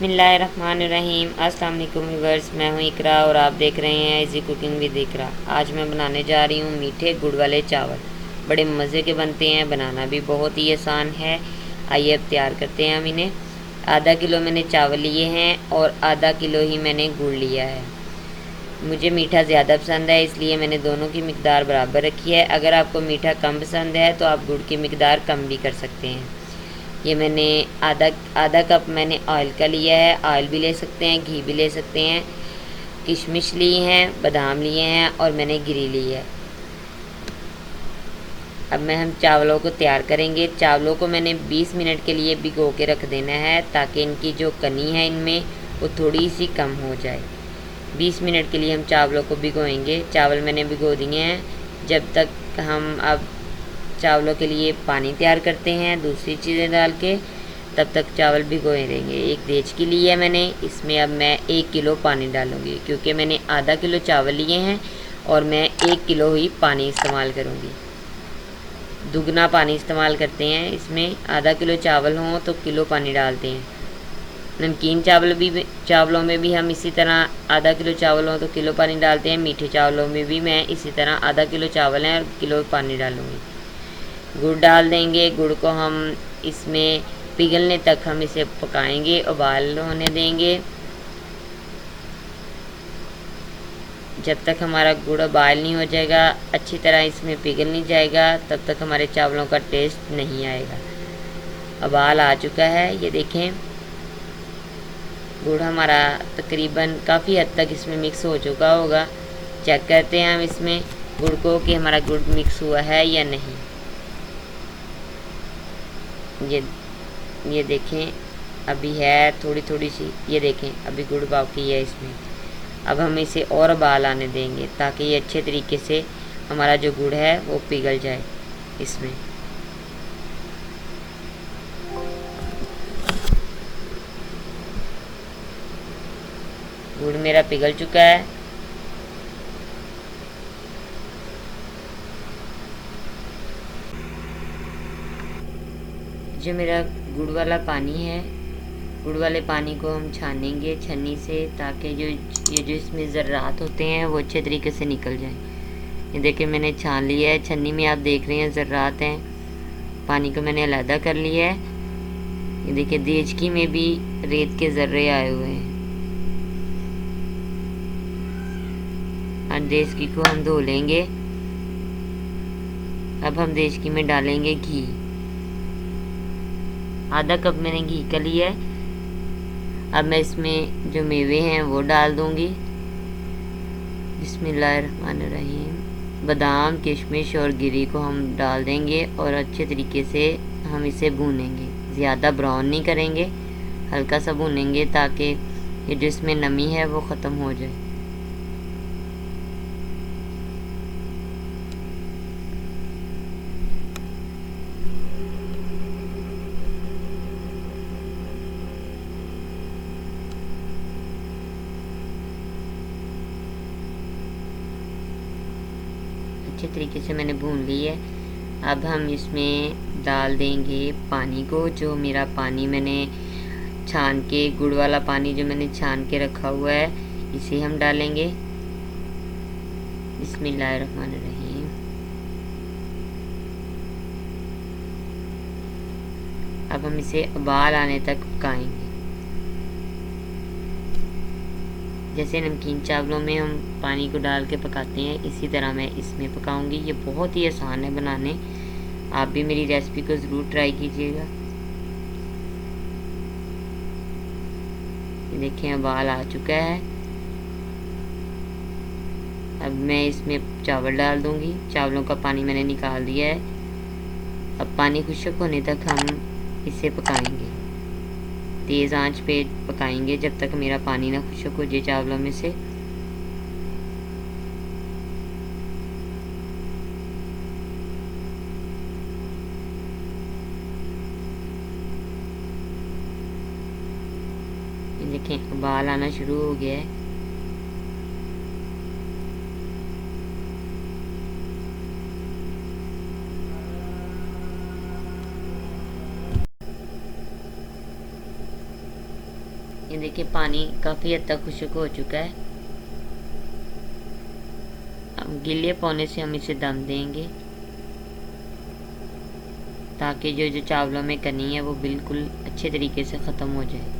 बिस्मिल्लाहिर्रहमानिर्रहीम। अस्सलाम वालेकुम व्यूअर्स, मैं हूं इकरा और आप देख रहे हैं इजी कुकिंग विद इकरा। आज मैं बनाने जा रही हूं मीठे गुड़ वाले चावल। बड़े मज़े के बनते हैं, बनाना भी बहुत ही आसान है। आइए अब तैयार करते हैं हम इन्हें। आधा किलो मैंने चावल लिए हैं और आधा किलो ही मैंने गुड़ लिया है। मुझे मीठा ज़्यादा पसंद है, इसलिए मैंने दोनों की मिकदार बराबर रखी है। अगर आपको मीठा कम पसंद है तो आप गुड़ की मिकदार कम भी कर सकते हैं। ये मैंने आधा आधा कप मैंने ऑयल का लिया है। ऑयल भी ले सकते हैं, घी भी ले सकते हैं। किशमिश ली हैं, बादाम लिए हैं और मैंने गिरी ली है। अब हम चावलों को तैयार करेंगे। चावलों को मैंने 20 मिनट के लिए भिगो के रख देना है, ताकि इनकी जो कनी है इनमें वो थोड़ी सी कम हो जाए। 20 मिनट के लिए हम चावलों को भिगोएंगे। चावल मैंने भिगो दिए हैं। जब तक हम अब चावलों के लिए पानी तैयार करते हैं दूसरी चीज़ें डाल के, तब तक चावल भिगोए रहेंगे। एक देचकी ली है मैंने, इसमें अब मैं 1 किलो पानी डालूँगी, क्योंकि मैंने आधा किलो चावल लिए हैं और मैं 1 किलो ही पानी इस्तेमाल करूँगी। दुगना पानी इस्तेमाल करते हैं इसमें। आधा किलो चावल हों तो किलो पानी डालते हैं। नमकीन चावलों में भी हम इसी तरह आधा किलो चावल हो तो किलो पानी डालते हैं। मीठे चावलों में भी मैं इसी तरह आधा किलो चावल हैं और किलो पानी डालूँगी। गुड़ डाल देंगे। गुड़ को हम इसमें पिघलने तक हम इसे पकाएंगे, उबाल होने देंगे। जब तक हमारा गुड़ उबाल नहीं हो जाएगा, अच्छी तरह इसमें पिघल नहीं जाएगा, तब तक हमारे चावलों का टेस्ट नहीं आएगा। उबाल आ चुका है, ये देखें। गुड़ हमारा तकरीबन काफ़ी हद तक इसमें मिक्स हो चुका होगा। चेक करते हैं हम इसमें गुड़ को कि हमारा गुड़ मिक्स हुआ है या नहीं। ये देखें, अभी है थोड़ी थोड़ी सी। ये देखें, अभी गुड़ बाकी है इसमें। अब हम इसे और उबाल आने देंगे, ताकि ये अच्छे तरीके से हमारा जो गुड़ है वो पिघल जाए इसमें। गुड़ मेरा पिघल चुका है। जो मेरा गुड़ वाला पानी है, गुड़ वाले पानी को हम छानेंगे छन्नी से, ताकि ये जो इसमें ज़र्रात होते हैं वो अच्छे तरीके से निकल जाएं। ये देखिए, मैंने छान लिया है। छन्नी में आप देख रहे हैं ज़र्रात हैं। पानी को मैंने अलहदा कर लिया है। ये देखिए, देचकी में भी रेत के ज़र्रे आए हुए हैं। और देचकी को हम धो लेंगे। अब हम देचकी में डालेंगे घी। आधा कप मैंने घी का लिया है। अब मैं इसमें जो मेवे हैं वो डाल दूंगी। बिस्मिल्लाहिर्रहमानिर्रहीम। बादाम, किशमिश और गिरी को हम डाल देंगे और अच्छे तरीके से हम इसे भूनेंगे। ज़्यादा ब्राउन नहीं करेंगे, हल्का सा भूनेंगे, ताकि ये जो इसमें नमी है वो ख़त्म हो जाए। अच्छे तरीके से मैंने भून ली है। अब हम इसमें डाल देंगे पानी को। जो मेरा पानी मैंने छान के, गुड़ वाला पानी जो मैंने छान के रखा हुआ है, इसे हम डालेंगे। बिस्मिल्लाहिर्रहमानिर्रहीम। अब हम इसे उबाल आने तक पकाएंगे। जैसे नमकीन चावलों में हम पानी को डाल के पकाते हैं, इसी तरह मैं इसमें पकाऊंगी। ये बहुत ही आसान है बनाने। आप भी मेरी रेसिपी को ज़रूर ट्राई कीजिएगा। ये देखें, उबाल आ चुका है। अब मैं इसमें चावल डाल दूंगी। चावलों का पानी मैंने निकाल दिया है। अब पानी खुश्क होने तक हम इसे पकाएंगे। तेज़ आंच पे पकाएंगे जब तक मेरा पानी ना खुश्क हो जाए चावलों में से। देखें, उबाल आना शुरू हो गया है। ये देखिए पानी काफ़ी हद तक खुश्क हो चुका है। अब गीले पौने से हम इसे दम देंगे ताकि जो चावलों में कनी है वो बिल्कुल अच्छे तरीके से ख़त्म हो जाए।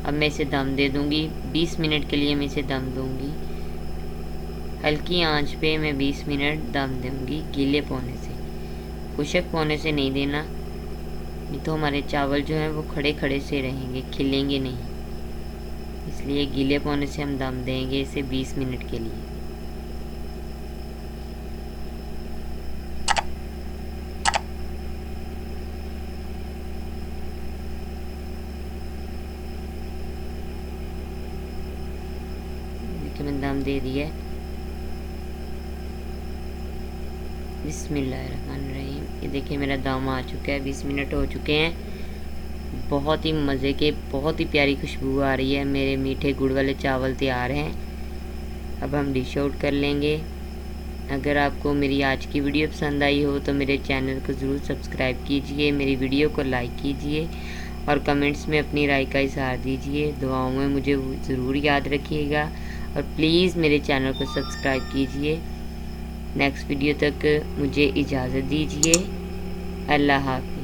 अब मैं इसे दम दे दूँगी, 20 मिनट के लिए मैं इसे दम दूँगी। हल्की आंच पे मैं 20 मिनट दम दूँगी गीले पौने से, खुश्क पौने से नहीं देना, नहीं तो हमारे चावल जो हैं वो खड़े खड़े से रहेंगे, खिलेंगे नहीं। इसलिए गीले पौने से हम दम देंगे इसे 20 मिनट के लिए। देखिए मैंने दम दे दिया है। बिस्मिल्लाहिर्रहमानिर्रहीम। ये देखिए मेरा दम आ चुका है, 20 मिनट हो चुके हैं। बहुत ही मज़े के, बहुत ही प्यारी खुशबू आ रही है। मेरे मीठे गुड़ वाले चावल तैयार हैं। अब हम डिश आउट कर लेंगे। अगर आपको मेरी आज की वीडियो पसंद आई हो तो मेरे चैनल को ज़रूर सब्सक्राइब कीजिए, मेरी वीडियो को लाइक कीजिए और कमेंट्स में अपनी राय का इज़हार दीजिए। दुआओं में मुझे ज़रूर याद रखिएगा और प्लीज़ मेरे चैनल को सब्सक्राइब कीजिए। नेक्स्ट वीडियो तक मुझे इजाज़त दीजिए। अल्लाह हाफ़िज़।